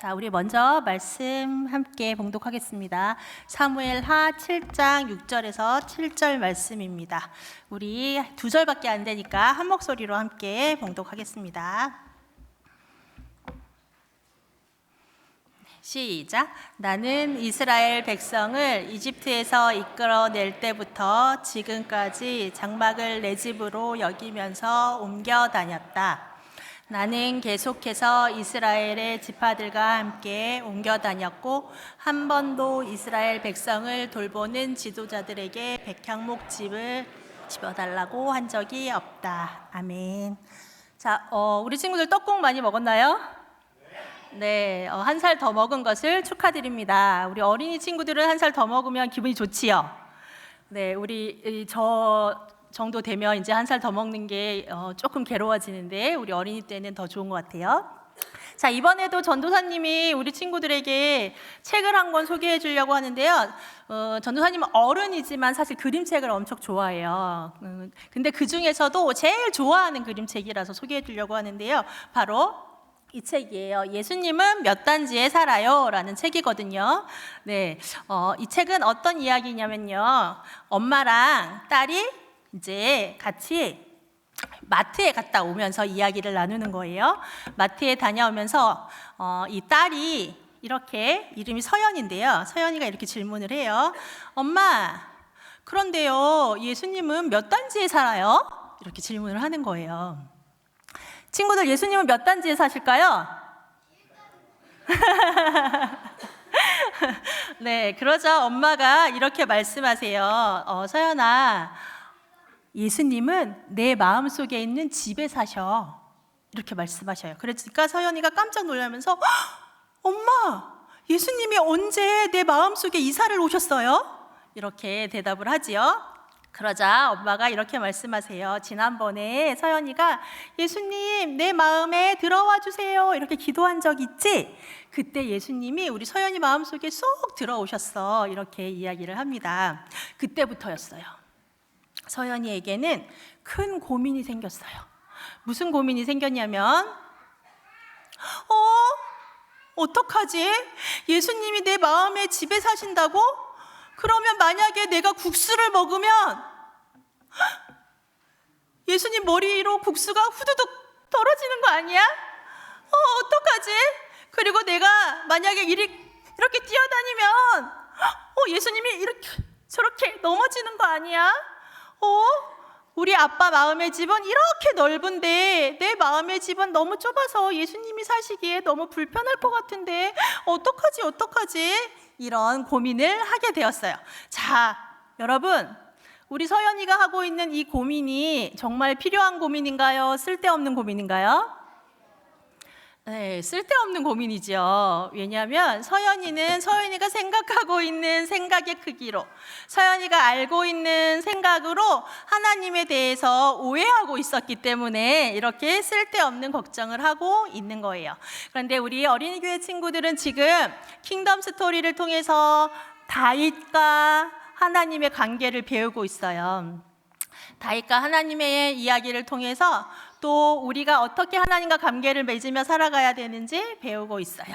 자, 우리 먼저 말씀 함께 봉독하겠습니다. 사무엘하 7장 6절에서 7절 말씀입니다. 우리 2절밖에 안 되니까 한 목소리로 함께 봉독하겠습니다. 시작. 나는 이스라엘 백성을 이집트에서 이끌어낼 때부터 지금까지 장막을 내 집으로 여기면서 옮겨 다녔다. 나는 계속해서 이스라엘의 지파들과 함께 옮겨 다녔고 한 번도 이스라엘 백성을 돌보는 지도자들에게 백향목 집을 집어달라고 한 적이 없다. 아멘. 자, 우리 친구들 떡국 많이 먹었나요? 네, 한 살 더 먹은 것을 축하드립니다. 우리 어린이 친구들은 한 살 더 먹으면 기분이 좋지요? 네, 우리 저 정도 되면 이제 한 살 더 먹는 게 조금 괴로워지는데 우리 어린이 때는 더 좋은 것 같아요. 자, 이번에도 전도사님이 우리 친구들에게 책을 한 권 소개해 주려고 하는데요. 전도사님은 어른이지만 사실 그림책을 엄청 좋아해요. 근데 그 중에서도 제일 좋아하는 그림책이라서 소개해 주려고 하는데요. 바로 이 책이에요. 예수님은 몇 단지에 살아요? 라는 책이거든요. 네, 이 책은 어떤 이야기냐면요. 엄마랑 딸이 이제 같이 마트에 갔다 오면서 이야기를 나누는 거예요. 마트에 다녀오면서 이 딸이 이렇게 이름이 서연인데요. 서연이가 이렇게 질문을 해요. 엄마, 그런데요, 예수님은 몇 단지에 살아요? 이렇게 질문을 하는 거예요. 친구들, 예수님은 몇 단지에 사실까요? 네, 그러자 엄마가 이렇게 말씀하세요. 서연아, 예수님은 내 마음속에 있는 집에 사셔. 이렇게 말씀하셔요. 그러니까 서연이가 깜짝 놀라면서 엄마, 예수님이 언제 내 마음속에 이사를 오셨어요? 이렇게 대답을 하지요. 그러자 엄마가 이렇게 말씀하세요. 지난번에 서연이가 예수님 내 마음에 들어와 주세요 이렇게 기도한 적 있지? 그때 예수님이 우리 서연이 마음속에 쏙 들어오셨어. 이렇게 이야기를 합니다. 그때부터였어요. 서연이에게는 큰 고민이 생겼어요. 무슨 고민이 생겼냐면 어떡하지? 예수님이 내 마음에 집에 사신다고? 그러면 만약에 내가 국수를 먹으면 예수님 머리로 국수가 후두둑 떨어지는 거 아니야? 어떡하지? 그리고 내가 만약에 이렇게 뛰어다니면 예수님이 이렇게 저렇게 넘어지는 거 아니야? 우리 아빠 마음의 집은 이렇게 넓은데 내 마음의 집은 너무 좁아서 예수님이 사시기에 너무 불편할 것 같은데 어떡하지? 이런 고민을 하게 되었어요. 자, 여러분, 우리 서연이가 하고 있는 이 고민이 정말 필요한 고민인가요? 쓸데없는 고민인가요? 네, 쓸데없는 고민이죠. 왜냐하면 서연이가 생각하고 있는 생각의 크기로, 서연이가 알고 있는 생각으로 하나님에 대해서 오해하고 있었기 때문에 이렇게 쓸데없는 걱정을 하고 있는 거예요. 그런데 우리 어린이교회 친구들은 지금 킹덤 스토리를 통해서 다윗과 하나님의 관계를 배우고 있어요. 다윗과 하나님의 이야기를 통해서 또 우리가 어떻게 하나님과 관계를 맺으며 살아가야 되는지 배우고 있어요.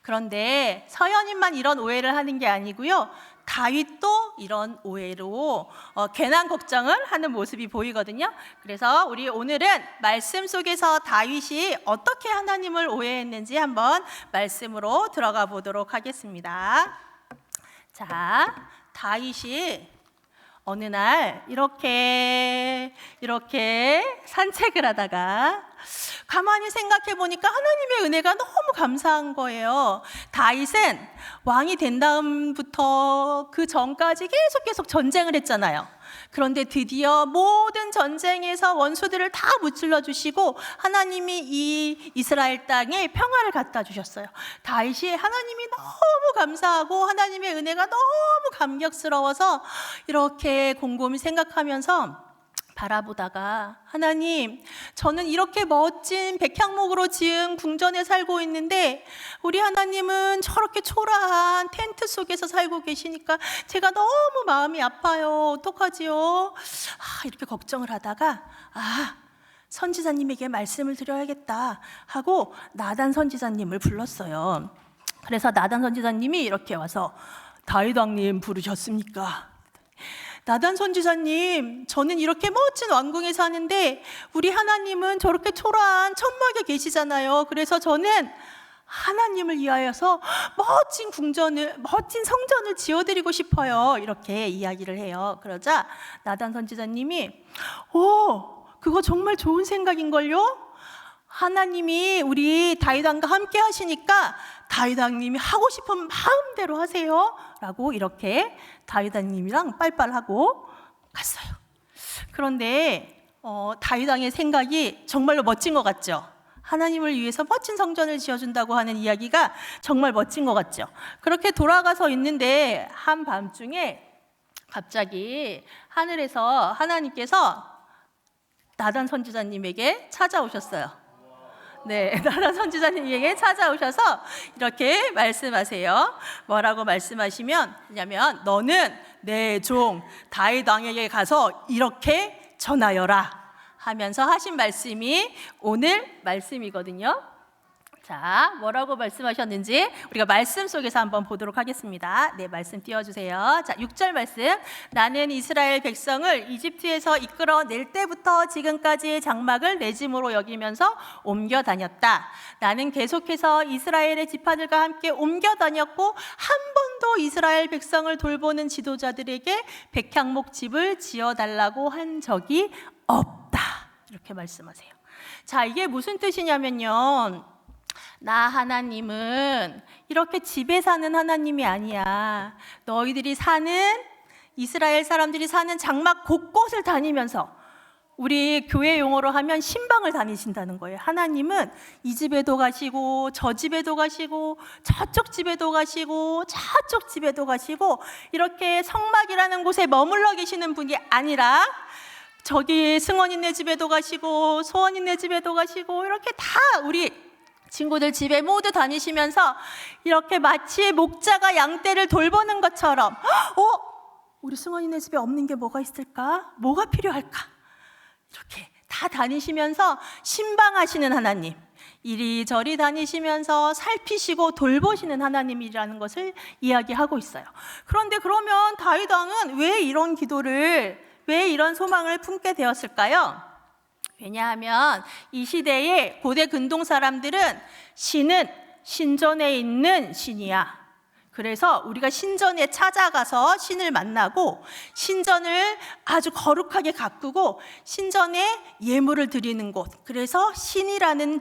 그런데 서연이만 이런 오해를 하는 게 아니고요. 다윗도 이런 오해로 괜한 걱정을 하는 모습이 보이거든요. 그래서 우리 오늘은 말씀 속에서 다윗이 어떻게 하나님을 오해했는지 한번 말씀으로 들어가 보도록 하겠습니다. 자, 다윗이 어느 날 이렇게 산책을 하다가 가만히 생각해 보니까 하나님의 은혜가 너무 감사한 거예요. 다윗은 왕이 된 다음부터 그 전까지 계속 전쟁을 했잖아요. 그런데 드디어 모든 전쟁에서 원수들을 다 무찔러 주시고 하나님이 이 이스라엘 땅에 평화를 갖다 주셨어요. 다윗이 하나님이 너무 감사하고 하나님의 은혜가 너무 감격스러워서 이렇게 곰곰이 생각하면서 바라보다가 하나님, 저는 이렇게 멋진 백향목으로 지은 궁전에 살고 있는데 우리 하나님은 저렇게 초라한 텐트 속에서 살고 계시니까 제가 너무 마음이 아파요. 어떡하지요? 이렇게 걱정을 하다가 선지자님에게 말씀을 드려야겠다 하고 나단 선지자님을 불렀어요. 그래서 나단 선지자님이 이렇게 와서 다윗 왕님 부르셨습니까? 나단 선지자님, 저는 이렇게 멋진 왕궁에 사는데 우리 하나님은 저렇게 초라한 천막에 계시잖아요. 그래서 저는 하나님을 위하여서 멋진 성전을 지어드리고 싶어요. 이렇게 이야기를 해요. 그러자 나단 선지자님이 그거 정말 좋은 생각인걸요? 하나님이 우리 다윗 왕과 함께 하시니까 다윗 왕님이 하고 싶은 마음대로 하세요 라고 이렇게 다윗 왕님이랑 빨빨하고 갔어요. 그런데 다윗 왕의 생각이 정말로 멋진 것 같죠? 하나님을 위해서 멋진 성전을 지어준다고 하는 이야기가 정말 멋진 것 같죠? 그렇게 돌아가서 있는데 한밤중에 갑자기 하늘에서 하나님께서 나단 선지자님에게 찾아오셨어요. 네, 나단 선지자님에게 찾아오셔서 이렇게 말씀하세요. 뭐라고 말씀하시냐면 너는 내 종 다윗 왕에게 가서 이렇게 전하여라 하면서 하신 말씀이 오늘 말씀이거든요. 자, 뭐라고 말씀하셨는지 우리가 말씀 속에서 한번 보도록 하겠습니다. 네, 말씀 띄워주세요. 자, 6절 말씀. 나는 이스라엘 백성을 이집트에서 이끌어낼 때부터 지금까지 장막을 내 짐으로 여기면서 옮겨 다녔다. 나는 계속해서 이스라엘의 지파들과 함께 옮겨 다녔고 한 번도 이스라엘 백성을 돌보는 지도자들에게 백향목 집을 지어달라고 한 적이 없다. 이렇게 말씀하세요. 자, 이게 무슨 뜻이냐면요, 나 하나님은 이렇게 집에 사는 하나님이 아니야. 너희들이 사는, 이스라엘 사람들이 사는 장막 곳곳을 다니면서, 우리 교회 용어로 하면 신방을 다니신다는 거예요. 하나님은 이 집에도 가시고 저 집에도 가시고 저쪽 집에도 가시고 저쪽 집에도 가시고 이렇게 성막이라는 곳에 머물러 계시는 분이 아니라 저기 승원이네 집에도 가시고 소원이네 집에도 가시고 이렇게 다 우리 친구들 집에 모두 다니시면서 이렇게 마치 목자가 양떼를 돌보는 것처럼 우리 승원이네 집에 없는 게 뭐가 있을까? 뭐가 필요할까? 이렇게 다 다니시면서 신방하시는 하나님, 이리저리 다니시면서 살피시고 돌보시는 하나님이라는 것을 이야기하고 있어요. 그런데 그러면 다윗 왕은 왜 이런 기도를, 왜 이런 소망을 품게 되었을까요? 왜냐하면 이 시대의 고대 근동 사람들은 신은 신전에 있는 신이야. 그래서 우리가 신전에 찾아가서 신을 만나고 신전을 아주 거룩하게 가꾸고 신전에 예물을 드리는 곳, 그래서 신은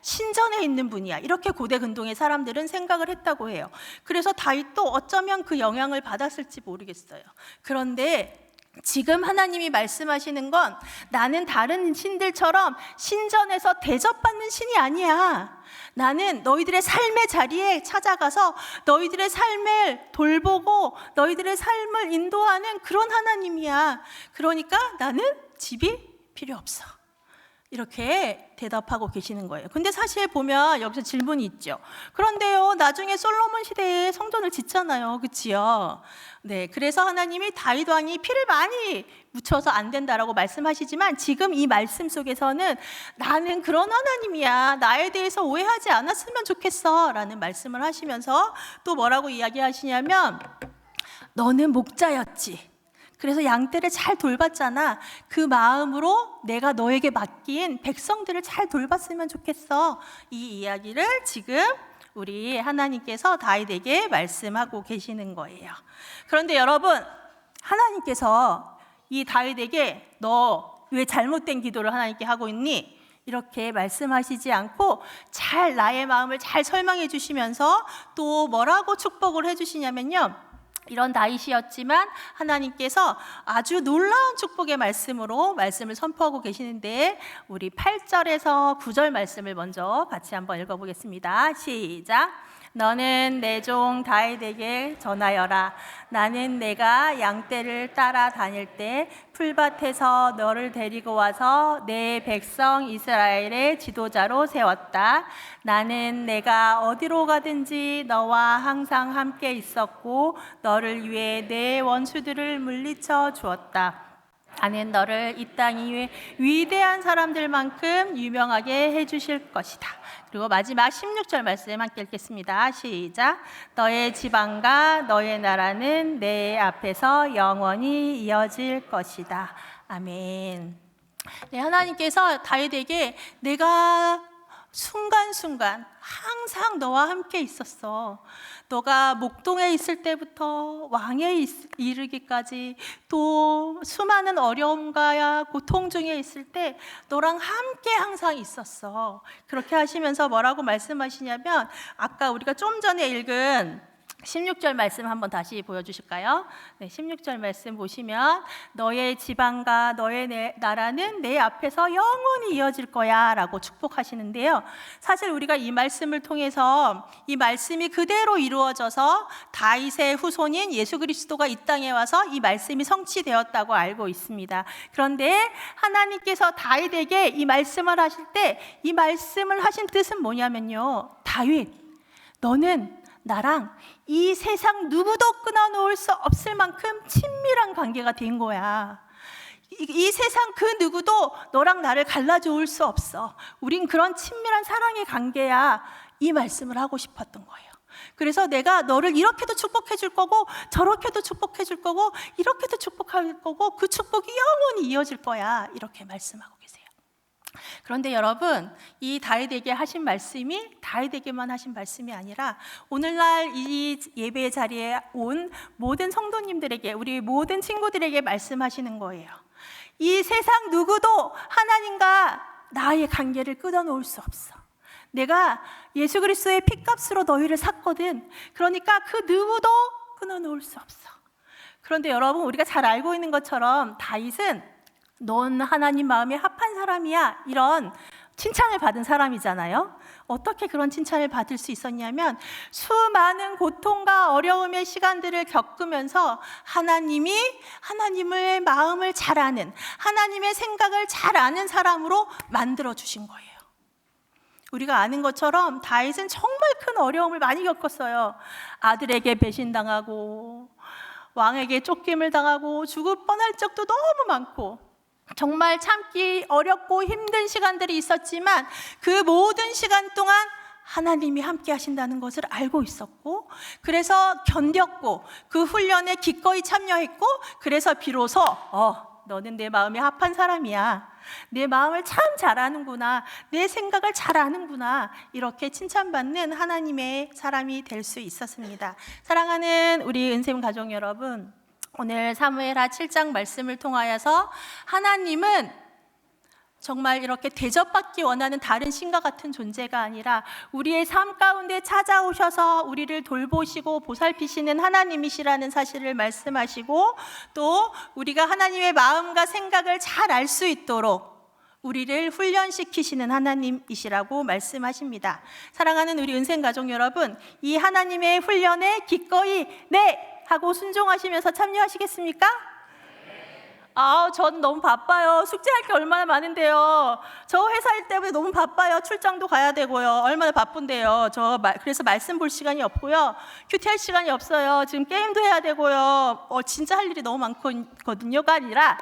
신전에 있는 분이야. 이렇게 고대 근동의 사람들은 생각을 했다고 해요. 그래서 다윗도 어쩌면 그 영향을 받았을지 모르겠어요. 그런데 지금 하나님이 말씀하시는 건 나는 다른 신들처럼 신전에서 대접받는 신이 아니야. 나는 너희들의 삶의 자리에 찾아가서 너희들의 삶을 돌보고 너희들의 삶을 인도하는 그런 하나님이야. 그러니까 나는 집이 필요 없어. 이렇게 대답하고 계시는 거예요. 근데 사실 보면 여기서 질문이 있죠. 그런데요, 나중에 솔로몬 시대에 성전을 짓잖아요. 그치요? 네, 그래서 하나님이 다윗 왕이 피를 많이 묻혀서 안 된다라고 말씀하시지만 지금 이 말씀 속에서는 나는 그런 하나님이야. 나에 대해서 오해하지 않았으면 좋겠어. 라는 말씀을 하시면서 또 뭐라고 이야기하시냐면 너는 목자였지. 그래서 양떼를 잘 돌봤잖아. 그 마음으로 내가 너에게 맡긴 백성들을 잘 돌봤으면 좋겠어. 이 이야기를 지금 우리 하나님께서 다윗에게 말씀하고 계시는 거예요. 그런데 여러분, 하나님께서 이 다윗에게 너 왜 잘못된 기도를 하나님께 하고 있니? 이렇게 말씀하시지 않고 잘 나의 마음을 잘 설명해 주시면서 또 뭐라고 축복을 해 주시냐면요, 이런 다윗이었지만 하나님께서 아주 놀라운 축복의 말씀으로 말씀을 선포하고 계시는데 우리 8절에서 9절 말씀을 먼저 같이 한번 읽어보겠습니다. 시작. 너는 내 종 다윗에게 전하여라. 나는 내가 양떼를 따라 다닐 때 풀밭에서 너를 데리고 와서 내 백성 이스라엘의 지도자로 세웠다. 나는 내가 어디로 가든지 너와 항상 함께 있었고 너를 위해 내 원수들을 물리쳐 주었다. 나는 너를 이 땅 위에 위대한 사람들만큼 유명하게 해주실 것이다. 그리고 마지막 16절 말씀 함께 읽겠습니다. 시작. 너의 지방과 너의 나라는 내 앞에서 영원히 이어질 것이다. 아멘. 네, 하나님께서 다윗에게 내가 순간순간 항상 너와 함께 있었어. 너가 목동에 있을 때부터 왕에 이르기까지 또 수많은 어려움과 고통 중에 있을 때 너랑 함께 항상 있었어. 그렇게 하시면서 뭐라고 말씀하시냐면 아까 우리가 좀 전에 읽은 16절 말씀 한번 다시 보여주실까요? 네, 16절 말씀 보시면 너의 지방과 너의 나라는 내 앞에서 영원히 이어질 거야 라고 축복하시는데요. 사실 우리가 이 말씀을 통해서 이 말씀이 그대로 이루어져서 다윗의 후손인 예수 그리스도가 이 땅에 와서 이 말씀이 성취되었다고 알고 있습니다. 그런데 하나님께서 다윗에게 이 말씀을 하실 때 이 말씀을 하신 뜻은 뭐냐면요, 다윗, 너는 나랑 이 세상 누구도 끊어놓을 수 없을 만큼 친밀한 관계가 된 거야. 이 세상 그 누구도 너랑 나를 갈라놓을 수 없어. 우린 그런 친밀한 사랑의 관계야. 이 말씀을 하고 싶었던 거예요. 그래서 내가 너를 이렇게도 축복해 줄 거고 저렇게도 축복해 줄 거고 이렇게도 축복할 거고 그 축복이 영원히 이어질 거야. 이렇게 말씀하고 계세요. 그런데 여러분, 이 다윗에게 하신 말씀이 다윗에게만 하신 말씀이 아니라 오늘날 이 예배 자리에 온 모든 성도님들에게, 우리 모든 친구들에게 말씀하시는 거예요. 이 세상 누구도 하나님과 나의 관계를 끊어놓을 수 없어. 내가 예수 그리스도의 피값으로 너희를 샀거든. 그러니까 그 누구도 끊어놓을 수 없어. 그런데 여러분, 우리가 잘 알고 있는 것처럼 다윗은 넌 하나님 마음에 합한 사람이야, 이런 칭찬을 받은 사람이잖아요. 어떻게 그런 칭찬을 받을 수 있었냐면 수많은 고통과 어려움의 시간들을 겪으면서 하나님의 마음을 잘 아는, 하나님의 생각을 잘 아는 사람으로 만들어 주신 거예요. 우리가 아는 것처럼 다윗은 정말 큰 어려움을 많이 겪었어요. 아들에게 배신당하고 왕에게 쫓김을 당하고 죽을 뻔할 적도 너무 많고 정말 참기 어렵고 힘든 시간들이 있었지만 그 모든 시간 동안 하나님이 함께 하신다는 것을 알고 있었고, 그래서 견뎠고 그 훈련에 기꺼이 참여했고, 그래서 비로소 너는 내 마음에 합한 사람이야, 내 마음을 참 잘 아는구나, 내 생각을 잘 아는구나, 이렇게 칭찬받는 하나님의 사람이 될 수 있었습니다. 사랑하는 우리 은샘 가족 여러분, 오늘 사무엘하 7장 말씀을 통하여서 하나님은 정말 이렇게 대접받기 원하는 다른 신과 같은 존재가 아니라 우리의 삶 가운데 찾아오셔서 우리를 돌보시고 보살피시는 하나님이시라는 사실을 말씀하시고, 또 우리가 하나님의 마음과 생각을 잘 알 수 있도록 우리를 훈련시키시는 하나님이시라고 말씀하십니다. 사랑하는 우리 은생 가족 여러분, 이 하나님의 훈련에 기꺼이 네! 하고 순종하시면서 참여하시겠습니까? 전 너무 바빠요. 숙제할 게 얼마나 많은데요. 저 회사 일 때문에 너무 바빠요. 출장도 가야 되고요. 얼마나 바쁜데요. 그래서 말씀 볼 시간이 없고요. 큐티할 시간이 없어요. 지금 게임도 해야 되고요. 진짜 할 일이 너무 많거든요가 아니라,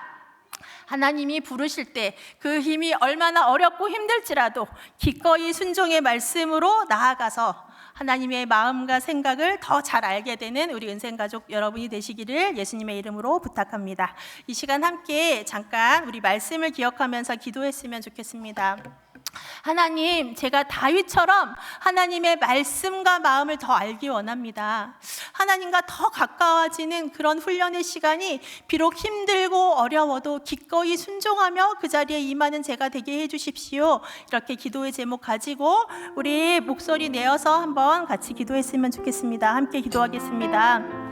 하나님이 부르실 때 그 힘이 얼마나 어렵고 힘들지라도 기꺼이 순종의 말씀으로 나아가서 하나님의 마음과 생각을 더 잘 알게 되는 우리 은생가족 여러분이 되시기를 예수님의 이름으로 부탁합니다. 이 시간 함께 잠깐 우리 말씀을 기억하면서 기도했으면 좋겠습니다. 하나님, 제가 다윗처럼 하나님의 말씀과 마음을 더 알기 원합니다. 하나님과 더 가까워지는 그런 훈련의 시간이 비록 힘들고 어려워도 기꺼이 순종하며 그 자리에 임하는 제가 되게 해주십시오. 이렇게 기도의 제목 가지고 우리 목소리 내어서 한번 같이 기도했으면 좋겠습니다. 함께 기도하겠습니다.